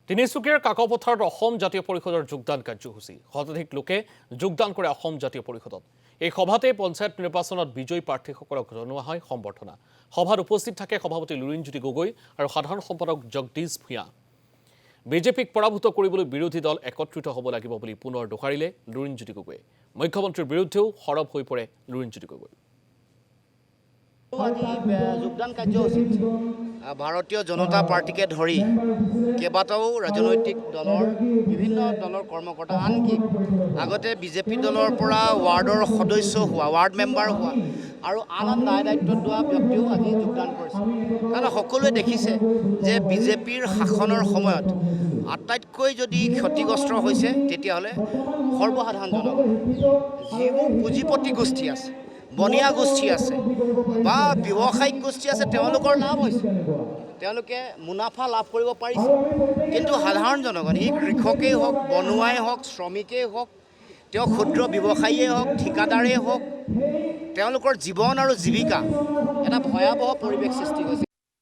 তিনিচুকীয়াৰ কাকপথাৰত অসম জাতীয় পৰিষদৰ যোগদান কাৰ্যসূচী শতাধিক লোকে যোগদান কৰে অসম জাতীয় পৰিষদত। এই সভাতে পঞ্চায়ত নিৰ্বাচনত বিজয়ী প্ৰাৰ্থীসকলক জনোৱা হয় সম্বৰ্ধনা। সভাত উপস্থিত থাকে সভাপতি লুৰিণজ্যোতি গগৈ আৰু সাধাৰণ সম্পাদক জগদীশ ভূঞা। বিজেপিক পৰাভূত কৰিবলৈ বিৰোধী দল একত্ৰিত হ'ব লাগিব বুলি পুনৰ দোহাৰিলে লুৰিণজ্যোতি গগৈয়ে। মুখ্যমন্ত্ৰীৰ বিৰুদ্ধেও সৰব হৈ পৰে লুৰিণজ্যোতি গগৈ। আজি যোগদান কাৰ্যসূচীত ভাৰতীয় জনতা পাৰ্টিকে ধৰি কেইবাটাও ৰাজনৈতিক দলৰ বিভিন্ন দলৰ কৰ্মকৰ্তা, আনকি আগতে বিজেপি দলৰ পৰা ৱাৰ্ডৰ সদস্য হোৱা, ৱাৰ্ড মেম্বাৰ হোৱা আৰু আন দায় দায়িত্বত লোৱা ব্যক্তিও আজি যোগদান কৰিছে। কাৰণ সকলোৱে দেখিছে যে বিজেপিৰ শাসনৰ সময়ত আটাইতকৈ যদি ক্ষতিগ্ৰস্ত হৈছে তেতিয়াহ'লে সৰ্বসাধাৰণ জনগণ। যিবোৰ পুঁজিপতি গোষ্ঠী আছে, বনিয়া গোষ্ঠী আছে বা ব্যৱসায়িক গোষ্ঠী আছে, তেওঁলোকৰ লাভ হৈছে, তেওঁলোকে মুনাফা লাভ কৰিব পাৰিছে। কিন্তু সাধাৰণ জনগণ, ই কৃষকেই হওক, বনুৱাই হওক, শ্ৰমিকেই হওক, তেওঁ ক্ষুদ্ৰ ব্যৱসায়ীয়ে হওক, ঠিকাদাৰেই হওক, তেওঁলোকৰ জীৱন আৰু জীৱিকা এটা ভয়াৱহ পৰিৱেশ সৃষ্টি হৈছে।